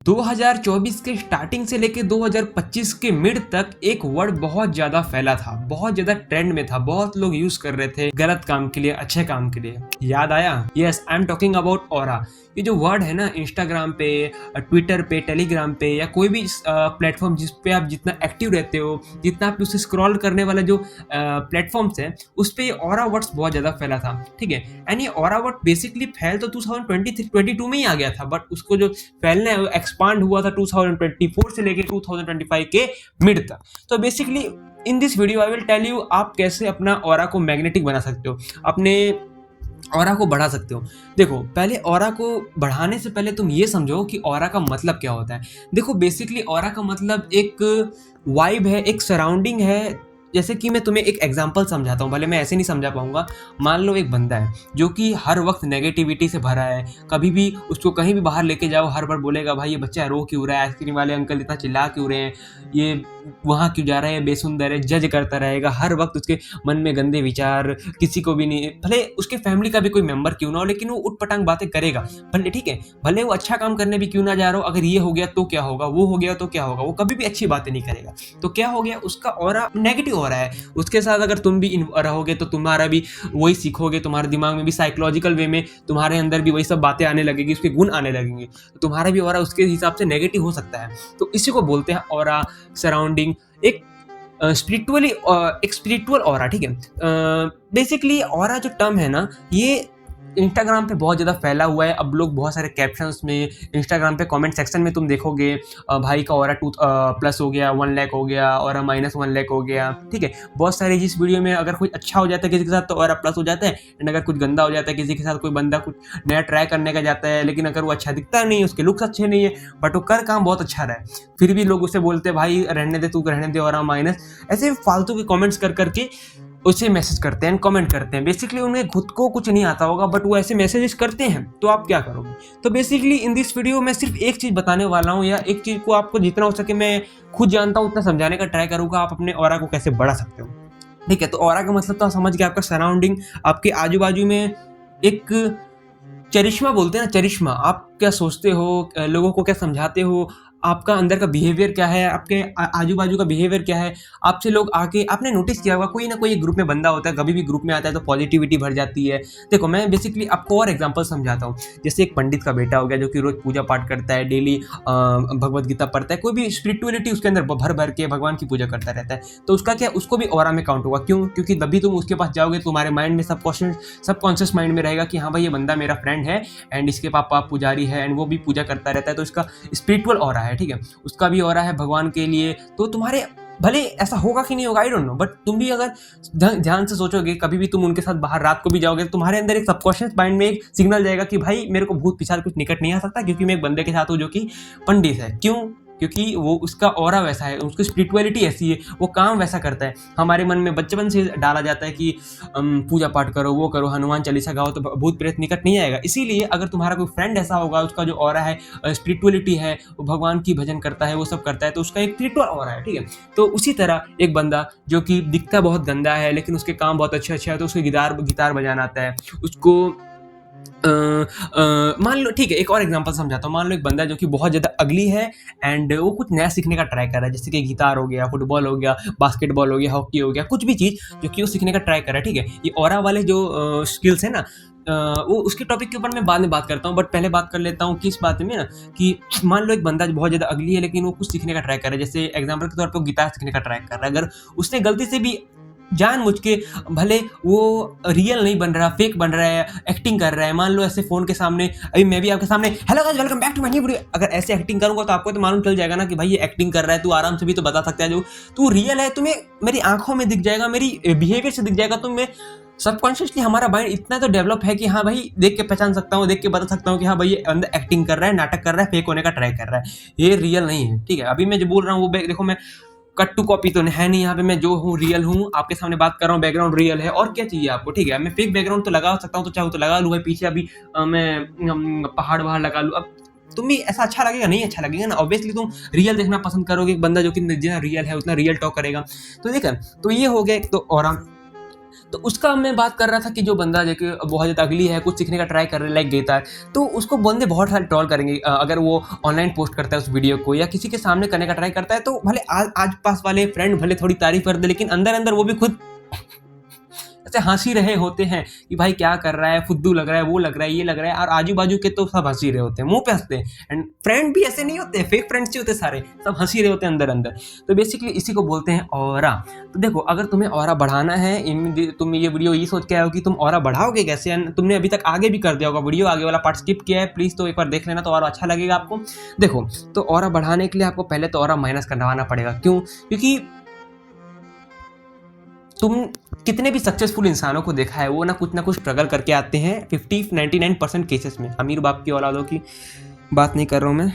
2024 के स्टार्टिंग से लेके 2025 के मिड तक एक वर्ड बहुत ज्यादा फैला था, बहुत ज्यादा ट्रेंड में था, बहुत लोग यूज कर रहे थे गलत काम के लिए, अच्छे काम के लिए। याद आया? Yes, I am talking about aura. ये जो वर्ड है ना, इंस्टाग्राम पे, ट्विटर पे, टेलीग्राम पे या कोई भी प्लेटफॉर्म जिस पे आप जितना एक्टिव रहते हो, जितना आप उसे स्क्रॉल करने वाला जो प्लेटफॉर्म्स है, उस पे ऑरा वर्ड्स बहुत ज्यादा फैला था। ठीक है, एंड ये ऑरा वर्ड बेसिकली फैल तो 2022 में ही आ गया था, बट उसको जो फैलना है वो एक्सपांड हुआ था 2024 से लेके 2025 के मिड तक। तो basically in this video I will tell you आप कैसे अपना ऑरा को मैग्नेटिक बना सकते हो, अपने ऑरा को बढ़ा सकते हो। देखो, पहले ऑरा को बढ़ाने से पहले तुम ये समझो कि ऑरा का मतलब क्या होता है। देखो, बेसिकली ऑरा का मतलब एक वाइब है, एक सराउंडिंग है। जैसे कि मैं तुम्हें एक एग्जांपल समझाता हूँ, भले मैं ऐसे नहीं समझा पाऊंगा। मान लो एक बंदा है जो कि हर वक्त नेगेटिविटी से भरा है, कभी भी उसको कहीं भी बाहर लेके जाओ हर बार बोलेगा भाई ये बच्चा रो क्यों रहा है, आइसक्रीम वाले अंकल इतना चिल्ला क्यों रहे हैं, ये वहाँ क्यों जा रहा है, बेसुंदर है, जज करता रहेगा। हर वक्त उसके मन में गंदे विचार, किसी को भी नहीं, भले उसके फैमिली का भी कोई मेंबर क्यों ना हो, लेकिन वो उटपटांग बातें करेगा। भले ठीक है, भले वो अच्छा काम करने भी क्यों ना जा रहा हो, अगर ये हो गया तो क्या होगा, वो हो गया तो क्या होगा, वो कभी भी अच्छी बातें नहीं करेगा। तो क्या हो गया, उसका ऑरा नेगेटिव हो रहा है। उसके साथ अगर तुम भी रहोगे तो तुम्हारा भी वही सीखोगे, तुम्हारे दिमाग में भी साइकोलॉजिकल वे में तुम्हारे अंदर भी वही सब बातें आने लगेगी, उसके गुण आने लगेंगे, तो तुम्हारा भी ऑरा उसके हिसाब से नेगेटिव हो सकता है। तो इसी को बोलते हैं ऑरा, सराउंडिंग, एक स्पिरिचुअल ऑरा। ठीक है, बेसिकली ऑरा जो टर्म है ना, ये इंस्टाग्राम पे बहुत ज़्यादा फैला हुआ है। अब लोग बहुत सारे कैप्शंस में, इंस्टाग्राम पे कमेंट सेक्शन में तुम देखोगे भाई का ऑरा 2+ हो गया, 1 लाख हो गया, ऑरा -1 लाख हो गया। ठीक है, बहुत सारे जिस वीडियो में अगर कुछ अच्छा हो जाता है किसी के साथ तो ऑरा प्लस हो जाता है, एंड अगर कुछ गंदा हो जाता है किसी के साथ, कोई बंदा कुछ नया ट्राई करने का जाता है, लेकिन अगर वो अच्छा दिखता नहीं है, उसके लुक्स अच्छे नहीं है, बट वो कर काम बहुत अच्छा रहा है, फिर भी लोग उसे बोलते हैं भाई रहने दे, तू रहने दे ऑरा माइनस। ऐसे फालतू के कमेंट्स कर करके उसे मैसेज करते हैं, कमेंट करते हैं। बेसिकली उन्हें खुद को कुछ नहीं आता होगा, बट वो ऐसे मैसेजेस करते हैं, तो आप क्या करोगे? तो बेसिकली इन दिस वीडियो मैं सिर्फ एक चीज़ बताने वाला हूँ, या एक चीज़ को आपको जितना हो सके मैं खुद जानता हूँ उतना समझाने का ट्राई करूँगा, आप अपने ऑरा को कैसे बढ़ा सकते हो। ठीक है, तो ऑरा का मतलब तो आप समझ गए, आपका सराउंडिंग, आपके आजू बाजू में एक चरिश्मा बोलते हैं ना, चरिश्मा। आप क्या सोचते हो, लोगों को क्या समझाते हो, आपका अंदर का बिहेवियर क्या है, आपके आजू बाजू का बिहेवियर क्या है, आपसे लोग आके, आपने नोटिस किया होगा कोई ना कोई ग्रुप में बंदा होता है, कभी भी ग्रुप में आता है तो पॉजिटिविटी भर जाती है। देखो, मैं बेसिकली आपको और एग्जांपल समझाता हूँ। जैसे एक पंडित का बेटा हो गया जो कि रोज पूजा पाठ करता है, डेली भगवत गीता पढ़ता है, कोई भी स्पिरिचुअलिटी उसके अंदर भर भर के भगवान की पूजा करता रहता है, तो उसका क्या, उसको भी ऑरा में काउंट होगा। क्यों? क्योंकि तभी तुम उसके पास जाओगे, तुम्हारे माइंड में सबकॉन्शियस माइंड में रहेगा कि हाँ भाई ये बंदा मेरा फ्रेंड है, एंड इसके पापा पुजारी है, एंड वो भी पूजा करता रहता है, तो इसका स्पिरिचुअल ऑरा है। ठीक है, उसका भी ऑरा है भगवान के लिए। तो तुम्हारे, भले ऐसा होगा कि नहीं होगा, आई डोंट नो, बट तुम भी अगर ध्यान से सोचोगे, कभी भी तुम उनके साथ बाहर रात को भी जाओगे, तो तुम्हारे अंदर एक सबकॉन्शियस माइंड में एक सिग्नल जाएगा कि भाई मेरे को भूत पिशाच कुछ निकट नहीं आ सकता, क्योंकि मैं एक बंदे के साथ हूँ जो कि पंडित है। क्यों? क्योंकि वो, उसका ऑरा वैसा है, उसकी स्पिरिचुअलिटी ऐसी है, वो काम वैसा करता है। हमारे मन में बचपन से डाला जाता है कि पूजा पाठ करो, वो करो, हनुमान चालीसा गाओ तो भूत प्रेत निकट नहीं आएगा। इसीलिए अगर तुम्हारा कोई फ्रेंड ऐसा होगा, उसका जो ऑरा है, स्पिरिचुअलिटी है, वो भगवान की भजन करता है, वो सब करता है, तो उसका एक स्पिरिचुअल ऑरा है। ठीक है, तो उसी तरह एक बंदा जो कि दिखता बहुत गंदा है लेकिन उसके काम बहुत अच्छे अच्छे है, तो उसको गिटार बजाना आता है, उसको मान लो, ठीक है, एक और एग्जांपल समझाता हूँ। मान लो एक बंदा जो कि बहुत ज़्यादा अगली है, एंड वो कुछ नया सीखने का ट्राई कर रहा है, जैसे कि गिटार हो गया, फुटबॉल हो गया, बास्केटबॉल हो गया, हॉकी हो गया, कुछ भी चीज़ जो कि वो सीखने का ट्राई कर रहा है। ठीक है, ये ऑरा वाले जो स्किल्स है ना, वो उसके टॉपिक के ऊपर मैं बाद में बात करता हूँ, बट पहले बात कर लेता हूँ किस बात में ना, कि मान लो एक बंदा बहुत ज़्यादा अगली है लेकिन वो कुछ सीखने का ट्राई कर रहा है, जैसे एग्जाम्पल के तौर पर गिटार सीखने का ट्राई कर रहा है। अगर उसने गलती से भी जानबूझ के, भले वो रियल नहीं बन रहा, फेक बन रहा है, एक्टिंग कर रहा है, मान लो ऐसे फोन के सामने, अभी मैं भी आपके सामने hello guys welcome back to my new video, अगर ऐसे एक्टिंग करूंगा तो आपको तो मालूम चल जाएगा ना कि भाई ये एक्टिंग कर रहा है। तू आराम से भी तो बता सकता है जो तू रियल है, तुम्हें मेरी आंखों में दिख जाएगा, मेरी बिहेवियर से दिख जाएगा। तुम्हें सबकॉन्शियसली हमारा माइंड इतना तो डेवलप है कि हाँ भाई देख के पहचान सकता हूँ, देख के बता सकता हूँ कि हाँ भाई ये अंदर एक्टिंग कर रहा है, नाटक कर रहा है, फेक होने का ट्राई कर रहा है, ये रियल नहीं है। ठीक है, अभी मैं जो बोल रहा हूँ वो देखो, मैं कट टू कॉपी तो है नहीं, यहाँ पे मैं जो हूँ रियल हूँ, आपके सामने बात कर रहा हूँ, बैकग्राउंड रियल है, और क्या चाहिए आपको? ठीक है, मैं फेक बैकग्राउंड तो लगा सकता हूँ, तो चाहूँ तो लगा लूँ भाई, पीछे अभी मैं पहाड़ वहाड़ लगा लूँ। अब तुम भी ऐसा अच्छा लगेगा? नहीं अच्छा लगेगा ना, ऑब्वियसली तुम रियल देखना पसंद करोगे। एक बंदा जो कि जितना रियल है उतना रियल टॉक करेगा। तो देखा, तो ये हो गया एक तो ऑरा। तो उसका मैं बात कर रहा था कि जो बंदा देखिए बहुत ज़्यादा अगली है, कुछ सीखने का ट्राई कर रहा है लाइक गेतार, तो उसको बंदे बहुत सारे ट्रोल करेंगे अगर वो ऑनलाइन पोस्ट करता है उस वीडियो को या किसी के सामने करने का ट्राई करता है, तो भले आज पास वाले फ्रेंड भले थोड़ी तारीफ कर दे, लेकिन अंदर अंदर वो भी खुद ऐसे हंसी रहे होते हैं कि भाई क्या कर रहा है, फुद्दू लग रहा है, वो लग रहा है, ये लग रहा है, और आजू बाजू के तो सब हंसी रहे होते हैं, मुंह पे हंसते हैं। एंड फ्रेंड भी ऐसे नहीं होते, फेक फ्रेंड्स ही होते सारे, सब हंसी रहे होते हैं अंदर अंदर। तो बेसिकली इसी को बोलते हैं ऑरा। तो देखो, अगर तुम्हें ऑरा बढ़ाना है, तुम ये वीडियो ये सोच के आए हो कि तुम ऑरा बढ़ाओगे कैसे, तुमने अभी तक आगे भी कर दिया होगा वीडियो, आगे वाला पार्ट स्किप किया है, प्लीज तो एक बार देख लेना, तो और अच्छा लगेगा आपको। देखो, तो ऑरा बढ़ाने के लिए आपको पहले तो ऑरा माइनस करवाना पड़ेगा। क्यों? क्योंकि तुम कितने भी सक्सेसफुल इंसानों को देखा है, वो ना कुछ स्ट्रगल करके आते हैं 99% केसेस में। अमीर बाप की औलादों की बात नहीं कर रहा हूं मैं।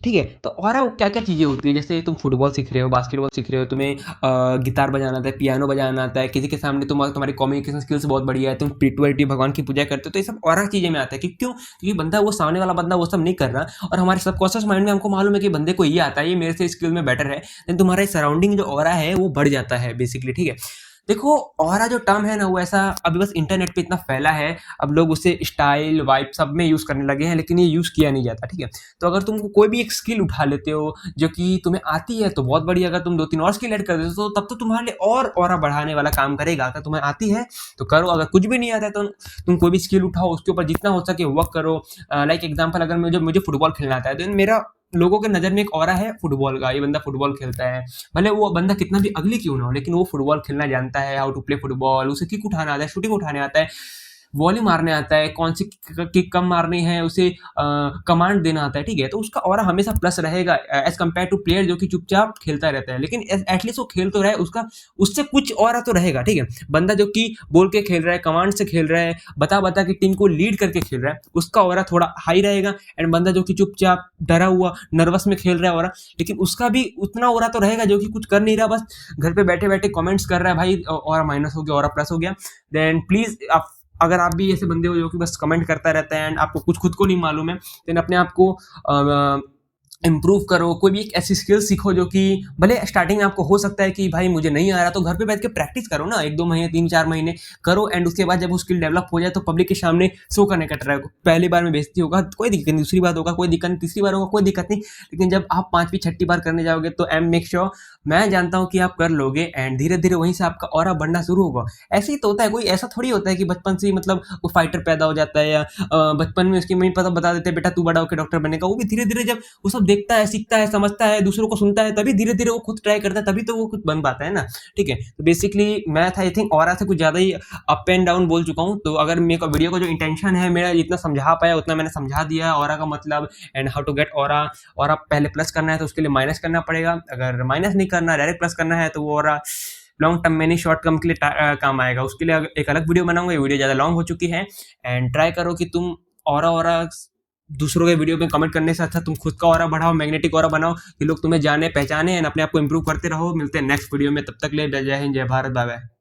ठीक है, तो और क्या क्या चीज़ें होती है, जैसे तुम फुटबॉल सीख रहे हो, बास्केटबॉल सीख रहे हो, तुम्हें गिटार बजाना आता है, पियानो बजाना आता है, किसी के सामने तुम्हारी कम्युनिकेशन स्किल्स बहुत बढ़िया है, तुम स्पिरिचुअलिटी भगवान की पूजा करते हो, तो ये सब और चीज़ें में आता है। क्यों? क्योंकि बंदा, वो सामने वाला बंदा वो सब नहीं कर रहा, और हमारे सबकॉन्शियस माइंड में हमको मालूम है कि बंदे को ये आता है, ये मेरे से स्किल में बेटर है, देन तुम्हारे सराउंडिंग जो ऑरा है वो बढ़ जाता है बेसिकली। ठीक है, देखो, ऑरा जो टर्म है ना, वो ऐसा अभी बस इंटरनेट पे इतना फैला है, अब लोग उसे स्टाइल वाइब सब में यूज़ करने लगे हैं, लेकिन ये यूज़ किया नहीं जाता। ठीक है, तो अगर तुम कोई भी एक स्किल उठा लेते हो जो कि तुम्हें आती है तो बहुत बढ़िया, अगर तुम 2-3 और स्किल ऐड कर देते हो तो तब तो तुम्हारे लिए और ऑरा बढ़ाने वाला काम करेगा। अगर तुम्हें आती है तो करो, अगर कुछ भी नहीं आता है तो तुम कोई भी स्किल उठाओ, उसके ऊपर जितना हो सके वर्क करो। लाइक एग्जाम्पल, अगर मुझे फुटबॉल खेलना आता है, तो मेरा लोगों के नज़र में एक ऑरा है फुटबॉल का, ये बंदा फुटबॉल खेलता है, भले वो बंदा कितना भी अगली क्यों ना हो, लेकिन वो फुटबॉल खेलना जानता है, हाउ टू प्ले फुटबॉल, उसे किक उठाना आता है, शूटिंग उठाने आता है, वॉली मारने आता है, कौन सी किक कम मारनी है, उसे कमांड देना आता है। ठीक है, तो उसका ऑरा हमेशा प्लस रहेगा एज कम्पेयर टू प्लेयर जो कि चुपचाप खेलता रहता है, लेकिन एटलीस्ट वो खेल तो रहा है, उसका उससे कुछ ऑरा तो रहेगा। ठीक है, बंदा जो कि बोल के खेल रहा है, कमांड से खेल रहा है, बता के टीम को लीड करके खेल रहा है, उसका ऑरा थोड़ा हाई रहेगा। एंड बंदा जो कि चुपचाप डरा हुआ नर्वस में खेल रहा है ऑरा, लेकिन उसका भी उतना ऑरा तो रहेगा, जो कि कुछ कर नहीं रहा, बस घर पे बैठे बैठे कमेंट्स कर रहा है, भाई ऑरा माइनस हो गया, ऑरा प्लस हो गया। देन प्लीज, अगर आप भी ऐसे बंदे हो जो कि बस कमेंट करता रहता है एंड आपको कुछ खुद को नहीं मालूम है, देन अपने आप को इम्प्रूव करो, कोई भी एक ऐसी स्किल सीखो जो कि भले स्टार्टिंग में आपको हो सकता है कि भाई मुझे नहीं आ रहा, तो घर पे बैठ के प्रैक्टिस करो ना, 1-2 महीने, 3-4 महीने करो, एंड उसके बाद जब वो स्किल डेवलप हो जाए तो पब्लिक के सामने शो करने का ट्राई करो। पहली बार में बेइज्जती होगा, कोई दिक्कत नहीं, दूसरी बार होगा कोई दिक्कत नहीं, तीसरी बार होगा कोई दिक्कत नहीं, लेकिन जब आप 5वीं 6ठी बार करने जाओगे तो मेक श्योर, मैं जानता हूँ कि आप कर लोगे, एंड धीरे धीरे वहीं से आपका ऑरा बढ़ना शुरू होगा। ऐसे ही तो होता है, कोई ऐसा थोड़ी होता है कि बचपन से ही मतलब वो फाइटर पैदा हो जाता है, या बचपन में उसकी मम्मी पता बता देते हैं बेटा तू बड़ा होकर डॉक्टर बनेगा। वो भी धीरे धीरे जब वो सब देखता है, सीखता है, समझता है, दूसरों को सुनता है, तभी धीरे धीरे वो खुद ट्राई करता है, तभी तो वो खुद बन पाता है ना। ठीक है, तो बेसिकली मैं था, आई थिंक ऑरा से कुछ ज़्यादा ही अप एंड डाउन बोल चुका हूँ। तो अगर मेरे को वीडियो का जो इंटेंशन है, मेरा जितना समझा पाया उतना मैंने समझा दिया, ऑरा का मतलब and how to get aura. Aura पहले प्लस करना है तो उसके लिए माइनस करना पड़ेगा, अगर माइनस नहीं करना, डायरेक्ट प्लस करना है, तो वो ऑरा लॉन्ग टर्म में नहीं, शॉर्ट टर्म के लिए काम आएगा। उसके लिए एक अलग वीडियो बनाऊंगा, ये वीडियो ज़्यादा लॉन्ग हो चुकी है। एंड ट्राई करो कि तुम ऑरा दूसरों के वीडियो में कमेंट करने से अच्छा तुम खुद का ऑरा बढ़ाओ, मैग्नेटिक ऑरा बनाओ, कि लोग तुम्हें जाने पहचाने, एंड अपने आप को इंप्रूव करते रहो। मिलते हैं नेक्स्ट वीडियो में, तब तक ले जय हिंद, जय भारत, बाय बाय।